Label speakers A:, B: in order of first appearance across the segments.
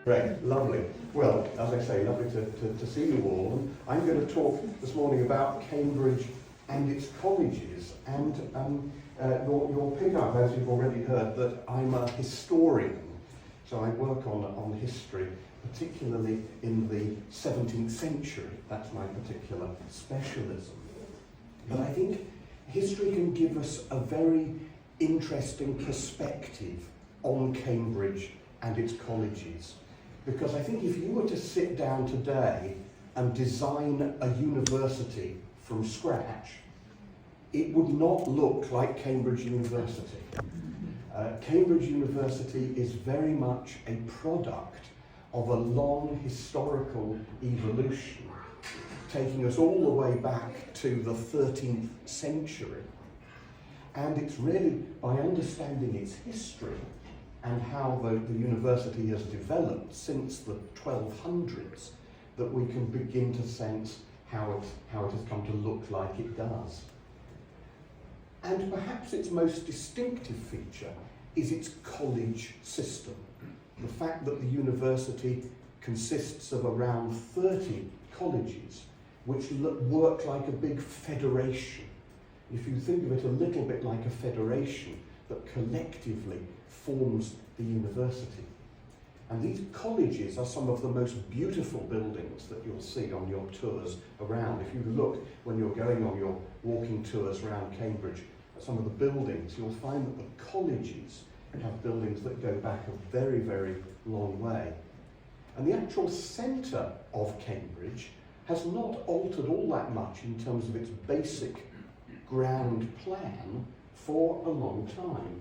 A: Great, lovely. Well, as I say, lovely to see you all. And I'm going to talk this morning about Cambridge and its colleges. And you'll pick up, as you've already heard, that I'm a historian. So I work on history, particularly in the 17th century. That's my particular specialism. But I think history can give us a very interesting perspective on Cambridge and its colleges. Because I think if you were to sit down today and design a university from scratch, it would not look like Cambridge University. Cambridge University is very much a product of a long historical evolution, taking us all the way back to the 13th century. And it's really by understanding its history and how the university has developed since the 1200s that we can begin to sense how it has come to look like it does. And perhaps its most distinctive feature is its college system. The fact that the university consists of around 30 colleges which work like a big federation. If you think of it a little bit like a federation that collectively forms the university. And these colleges are some of the most beautiful buildings that you'll see on your tours around. If you look when you're going on your walking tours around Cambridge at some of the buildings, you'll find that the colleges have buildings that go back a very, very long way. And the actual centre of Cambridge has not altered all that much in terms of its basic ground plan for a long time.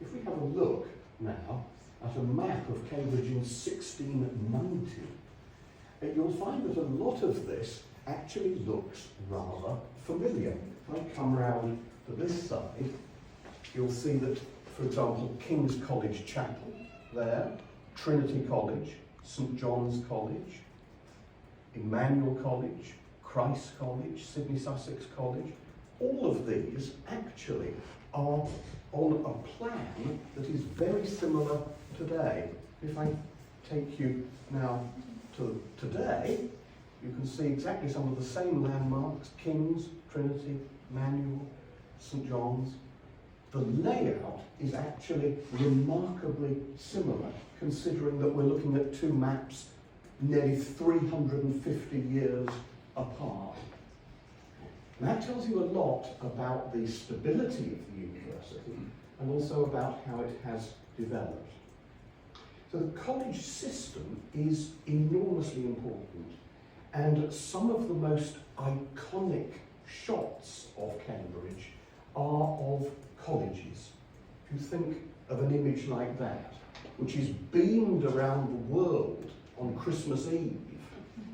A: If we have a look now at a map of Cambridge in 1690, you'll find that a lot of this actually looks rather familiar. If I come round to this side, you'll see that, for example, King's College Chapel there, Trinity College, St John's College, Emmanuel College, Christ's College, Sidney Sussex College, all of these actually are on a plan that is very similar today. If I take you now to today, you can see exactly some of the same landmarks: King's, Trinity, Emmanuel, St John's. The layout is actually remarkably similar, considering that we're looking at two maps nearly 350 years apart. And that tells you a lot about the stability of the university and also about how it has developed. So the college system is enormously important, and some of the most iconic shots of Cambridge are of colleges. If you think of an image like that, which is beamed around the world on Christmas Eve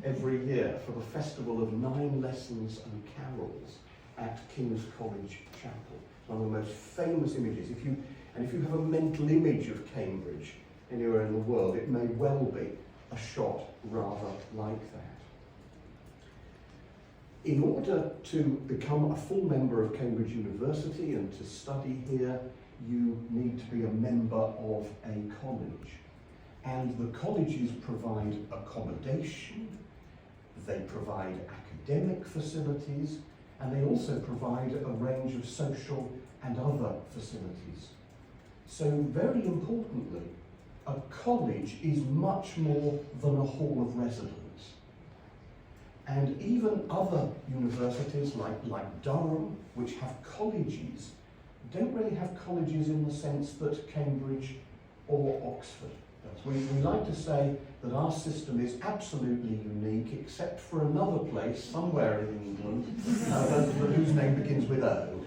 A: every year for the festival of 9 lessons and carols at King's College Chapel. It's one of the most famous images. If you have a mental image of Cambridge anywhere in the world, it may well be a shot rather like that. In order to become a full member of Cambridge University and to study here, you need to be a member of a college. And the colleges provide accommodation, they provide academic facilities, and they also provide a range of social and other facilities. So very importantly, a college is much more than a hall of residence. And even other universities like Durham, which have colleges, don't really have colleges in the sense that Cambridge or Oxford does. We like to say that our system is absolutely unique, except for another place somewhere in England, whose name begins with O.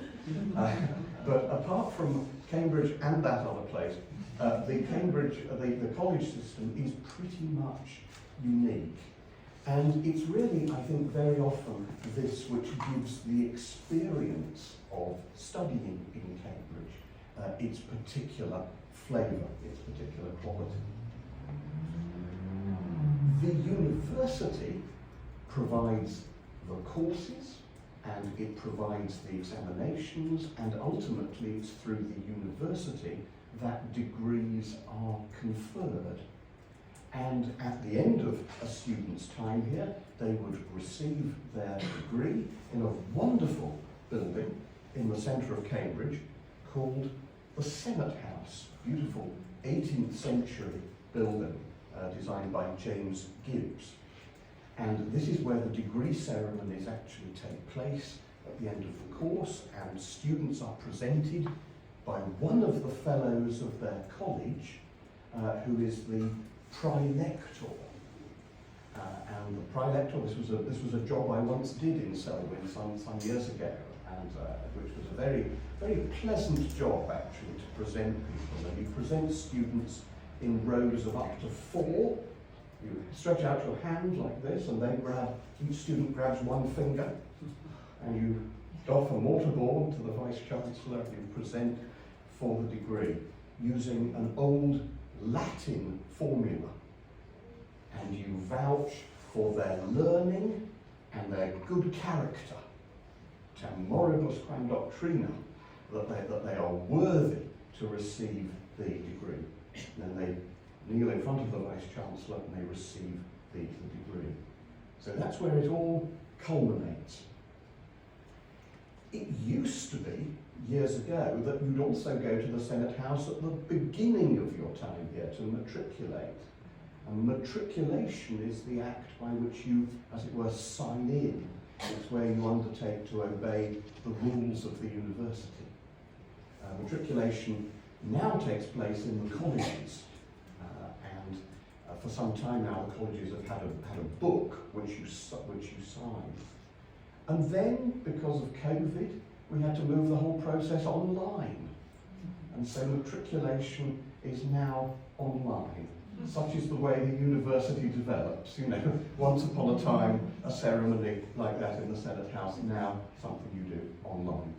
A: But apart from Cambridge and that other place, the college system is pretty much unique. And it's really, I think, very often this which gives the experience of studying in Cambridge its particular flavour, its particular quality. The university provides the courses, and it provides the examinations, and ultimately it's through the university that degrees are conferred. And at the end of a student's time here, they would receive their degree in a wonderful building in the centre of Cambridge called the Senate House, beautiful 18th century building designed by James Gibbs. And this is where the degree ceremonies actually take place at the end of the course, and students are presented by one of the fellows of their college, who is the Prilector. And the Prilector, this was a job I once did in Selwyn some years ago, and which was a very, very pleasant job actually to present people. And you present students in rows of up to 4. You stretch out your hand like this, and each student grabs one finger, and you doff a mortarboard to the Vice-Chancellor, and you present for the degree using an old Latin formula. And you vouch for their learning and their good character, temoribus quam doctrina, that they are worthy to receive the degree. And then they kneel in front of the Vice-Chancellor and they receive the degree. So that's where it all culminates. It used to be, years ago, that you'd also go to the Senate House at the beginning of your time here to matriculate. And matriculation is the act by which you, as it were, sign in. It's where you undertake to obey the rules of the university. Matriculation now takes place in the colleges, and for some time now the colleges have had a book which you sign. And then, because of COVID, we had to move the whole process online. And so matriculation is now online. Such is the way the university develops. You know, once upon a time, a ceremony like that in the Senate House, now something you do online.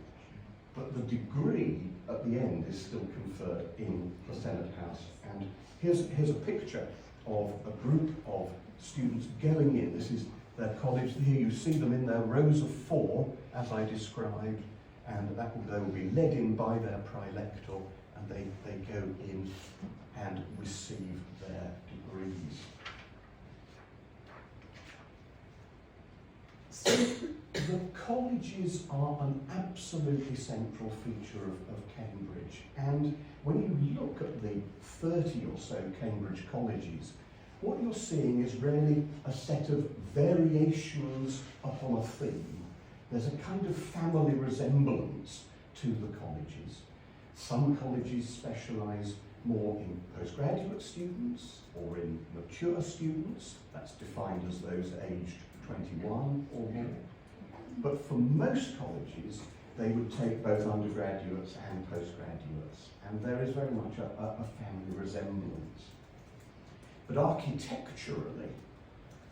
A: But the degree at the end is still conferred in the Senate House. And here's a picture of a group of students going in. This is their college. Here you see them in their rows of 4, as I described, and they will be led in by their Prilector, and they go in and receive their degrees. So the colleges are an absolutely central feature of Cambridge, and when you look at the 30 or so Cambridge colleges, what you're seeing is really a set of variations upon a theme. There's a kind of family resemblance to the colleges. Some colleges specialise more in postgraduate students or in mature students. That's defined as those aged 21 or more. But for most colleges, they would take both undergraduates and postgraduates, and there is very much a family resemblance. But architecturally,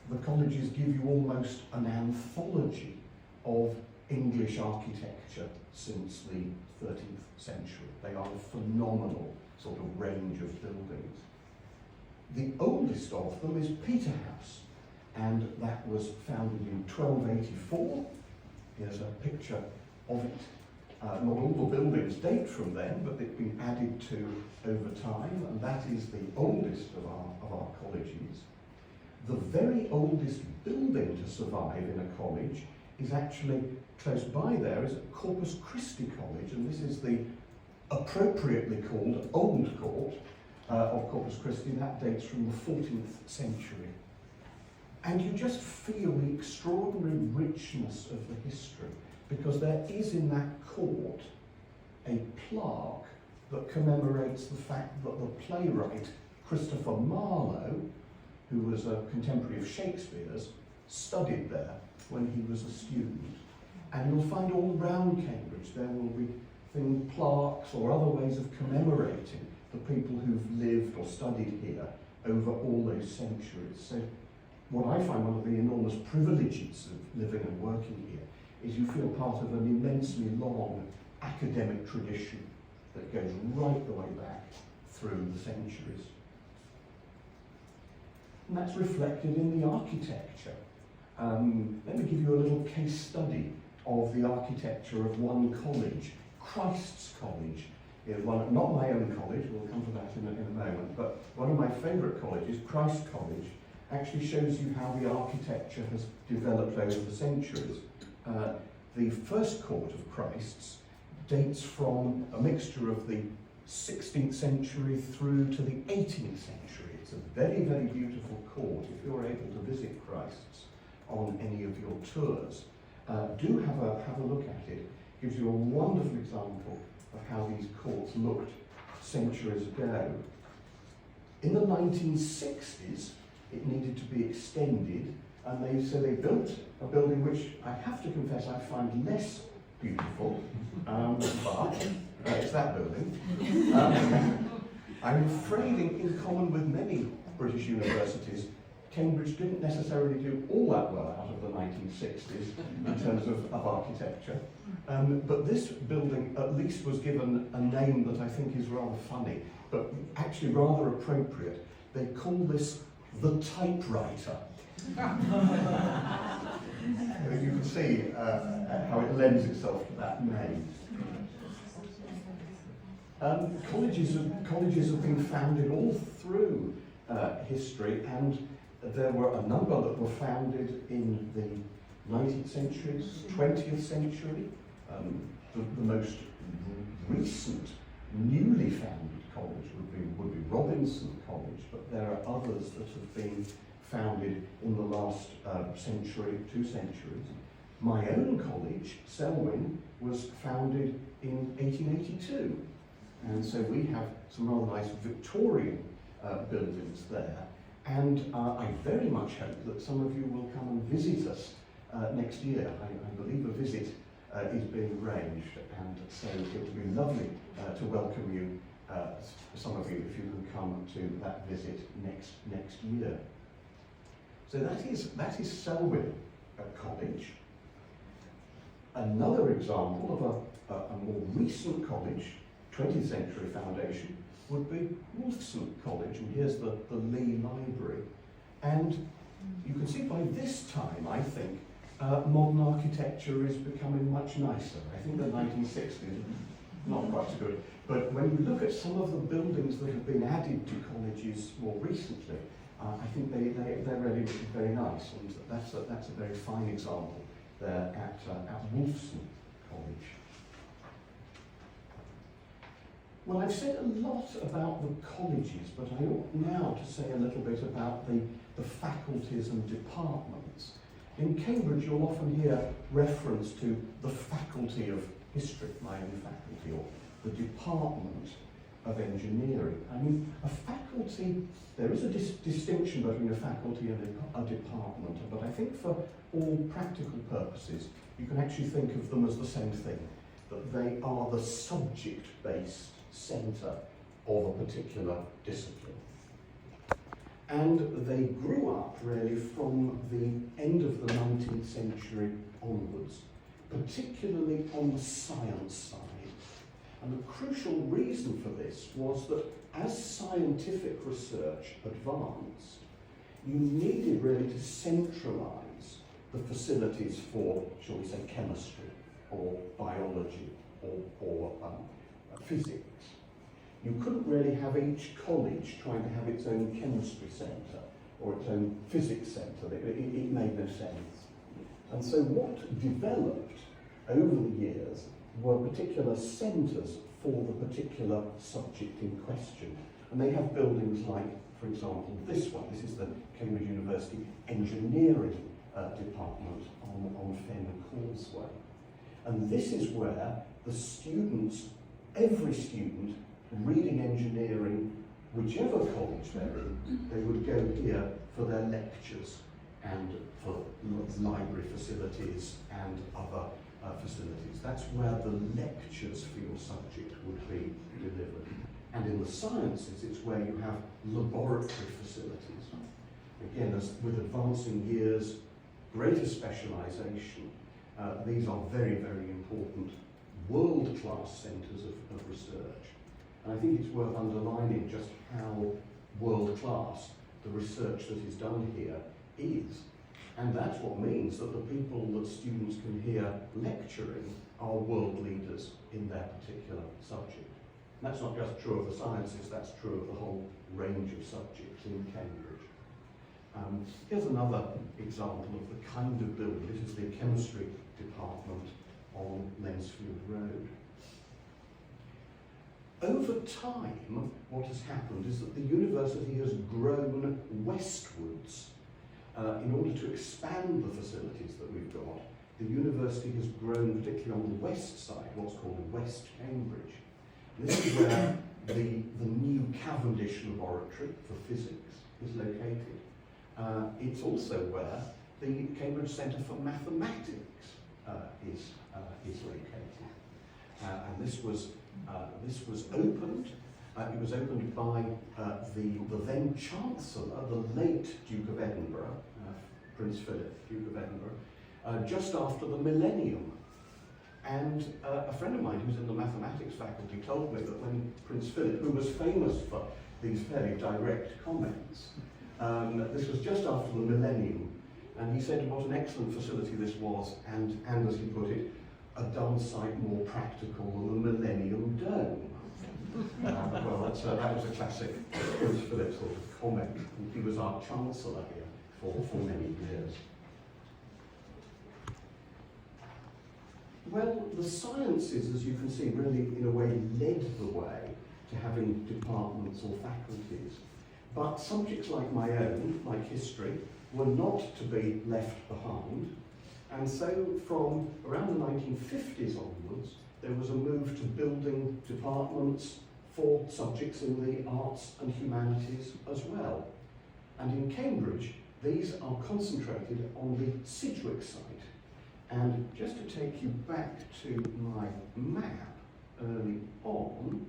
A: the colleges give you almost an anthology of English architecture since the 13th century. They are a phenomenal sort of range of buildings. The oldest of them is Peterhouse, and that was founded in 1284. Here's a picture of it. Not all the buildings date from then, but they've been added to over time, and that is the oldest of our colleges. The very oldest building to survive in a college is actually close by there, is at Corpus Christi College, and this is the appropriately called Old Court of Corpus Christi. That dates from the 14th century. And you just feel the extraordinary richness of the history, because there is in that court a plaque that commemorates the fact that the playwright Christopher Marlowe, who was a contemporary of Shakespeare's, studied there when he was a student. And you'll find all around Cambridge there will be plaques or other ways of commemorating the people who've lived or studied here over all those centuries. So what I find one of the enormous privileges of living and working here is you feel part of an immensely long academic tradition that goes right the way back through the centuries. And that's reflected in the architecture. Let me give you a little case study of the architecture of one college, Christ's College, not my own college, we'll come to that in a moment, but one of my favourite colleges, Christ College, actually shows you how the architecture has developed over the centuries. The first court of Christ's dates from a mixture of the 16th century through to the 18th century. It's a very, very beautiful court. If you're able to visit Christ's on any of your tours, do have a look at it. It gives you a wonderful example of how these courts looked centuries ago. In the 1960s, it needed to be extended, and so they built a building which I have to confess I find less beautiful, but it's that building. I'm afraid, in common with many British universities, Cambridge didn't necessarily do all that well out of the 1960s in terms of architecture. But this building at least was given a name that I think is rather funny, but actually rather appropriate. They call this the typewriter. You can see how it lends itself to that name. Colleges have been founded all through history, and there were a number that were founded in the 19th century, 20th century. The most recent, newly founded college would be Robinson College, but there are others that have been founded in the last century, 2 centuries. My own college, Selwyn, was founded in 1882, and so we have some rather nice Victorian buildings there. And I very much hope that some of you will come and visit us next year. I believe a visit is being arranged, and so it would be lovely to welcome you, some of you, if you can come to that visit next year. So that is Selwyn College. Another example of a more recent college, 20th century foundation, would be Wolfson College, and here's the Lee Library. And you can see by this time, I think, modern architecture is becoming much nicer. I think the 1960s, not quite so good, but when you look at some of the buildings that have been added to colleges more recently, I think they're really very nice, and that's a very fine example there at Wolfson College. Well, I've said a lot about the colleges, but I ought now to say a little bit about the faculties and departments. In Cambridge, you'll often hear reference to the Faculty of History, my own faculty, or the Department of Engineering. I mean, a faculty, there is a distinction between a faculty and a department, but I think for all practical purposes, you can actually think of them as the same thing, that they are the subject-based centre of a particular discipline. And they grew up really from the end of the 19th century onwards, particularly on the science side. And the crucial reason for this was that as scientific research advanced, you needed really to centralise the facilities for, shall we say, chemistry or biology or physics. You couldn't really have each college trying to have its own chemistry centre or its own physics centre. It made no sense. And so what developed over the years were particular centres for the particular subject in question. And they have buildings like, for example, this one. This is the Cambridge University Engineering Department on Fen Causeway. And this is where the students, every student, reading engineering, whichever college they're in, they would go here for their lectures and for library facilities and other facilities. That's where the lectures for your subject would be delivered. And in the sciences, it's where you have laboratory facilities. Again, as with advancing years, greater specialisation, these are very, very important world-class centres of research. And I think it's worth underlining just how world-class the research that is done here is. And that's what means that the people that students can hear lecturing are world leaders in their particular subject. That's not just true of the sciences, that's true of the whole range of subjects in Cambridge. Here's another example of the kind of building. This is the chemistry department on Lensfield Road. Over time, what has happened is that the university has grown westwards. In order to expand the facilities that we've got, the university has grown, particularly on the west side, what's called West Cambridge. This is where the new Cavendish Laboratory for Physics is located. It's also where the Cambridge Centre for Mathematics is located. And this was opened. It was opened by the then Chancellor, the late Duke of Edinburgh, Prince Philip, Duke of Edinburgh, just after the millennium. And a friend of mine who's in the mathematics faculty told me that when Prince Philip, who was famous for these fairly direct comments, this was just after the millennium, and he said what an excellent facility this was, and as he put it, a darn sight more practical than the Millennium Dome. Well, that was a classic Prince Philip sort of comment. He was our Chancellor here for many years. Well, the sciences, as you can see, really in a way led the way to having departments or faculties. But subjects like my own, like history, were not to be left behind. And so from around the 1950s onwards, there was a move to building departments for subjects in the arts and humanities as well. And in Cambridge, these are concentrated on the Sidgwick site. And just to take you back to my map early on,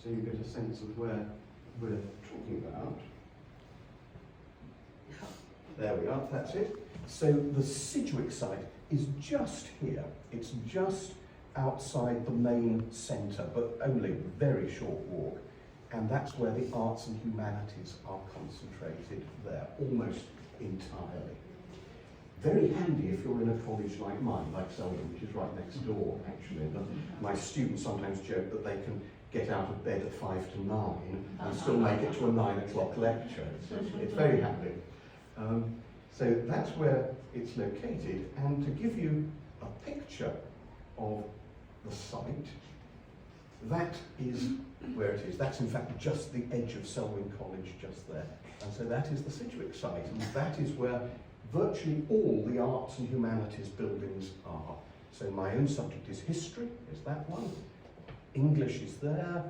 A: so you get a sense of where we're talking about. There we are, that's it. So the Sidgwick site is just here. It's just outside the main centre, but only a very short walk. And that's where the arts and humanities are concentrated there, almost entirely. Very handy if you're in a college like mine, like Selden, which is right next door, actually. My students sometimes joke that they can get out of bed at 5 to 9 and still make it to a 9 o'clock lecture. It's very handy. So that's where it's located, and to give you a picture of the site, that is where it is. That's in fact just the edge of Selwyn College just there. And so that is the Sidgwick site, and that is where virtually all the arts and humanities buildings are. So my own subject is history, is that one. English is there,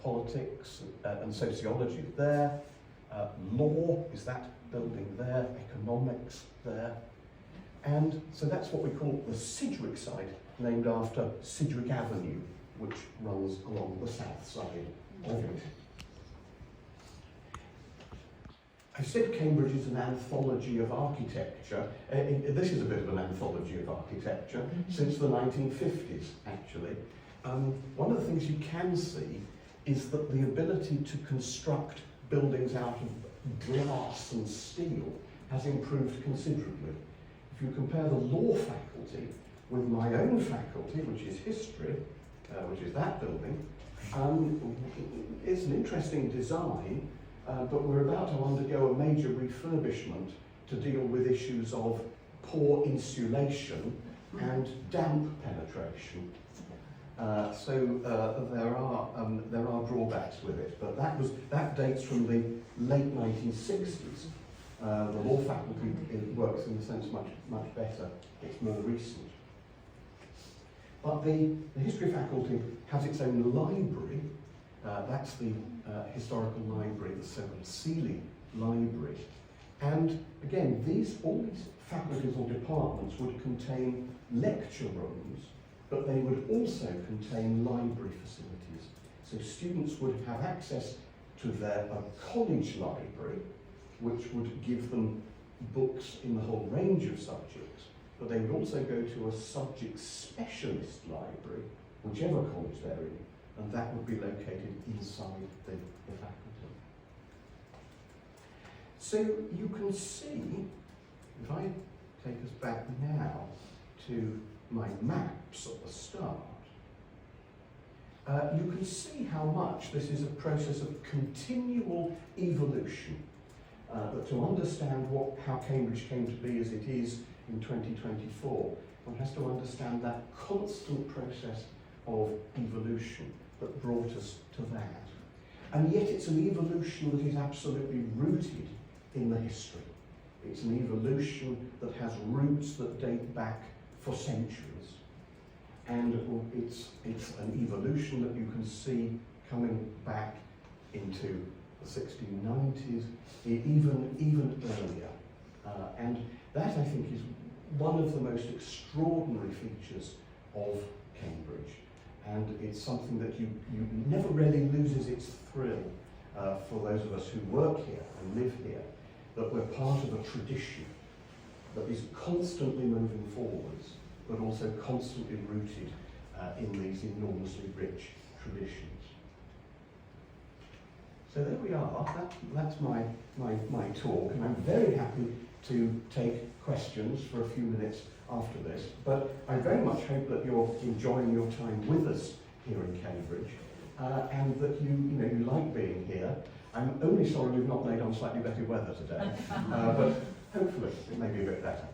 A: politics and sociology is there, law is that building there, economics there. And so that's what we call the Sidgwick site, named after Sidgwick Avenue, which runs along the south side of it. I said Cambridge is an anthology of architecture. This is a bit of an anthology of architecture since the 1950s, actually. One of the things you can see is that the ability to construct buildings out of glass and steel has improved considerably. If you compare the law faculty with my own faculty, which is history, which is that building, it's an interesting design, but we're about to undergo a major refurbishment to deal with issues of poor insulation and damp penetration. So there are drawbacks with it, but that dates from the late 1960s. The law faculty works in a sense much better. It's more recent. But the history faculty has its own library. That's the historical library, the so-called Seeley Library. And again, all these faculties or departments would contain lecture rooms, but they would also contain library facilities. So students would have access to their college library, which would give them books in the whole range of subjects, but they would also go to a subject specialist library, whichever college they're in, and that would be located inside the faculty. So you can see, if I take us back now to my maps at the start, you can see how much this is a process of continual evolution. But to understand how Cambridge came to be as it is in 2024, one has to understand that constant process of evolution that brought us to that. And yet it's an evolution that is absolutely rooted in the history. It's an evolution that has roots that date back for centuries. And it's an evolution that you can see coming back into the 1690s, even earlier. And that, I think, is one of the most extraordinary features of Cambridge. And it's something that you never really loses its thrill for those of us who work here and live here, that we're part of a tradition that is constantly moving forwards, but also constantly rooted in these enormously rich traditions. So there we are. That's my talk, and I'm very happy to take questions for a few minutes after this. But I very much hope that you're enjoying your time with us here in Cambridge, and that you like being here. I'm only sorry we've not laid on slightly better weather today, but hopefully it may be a bit better.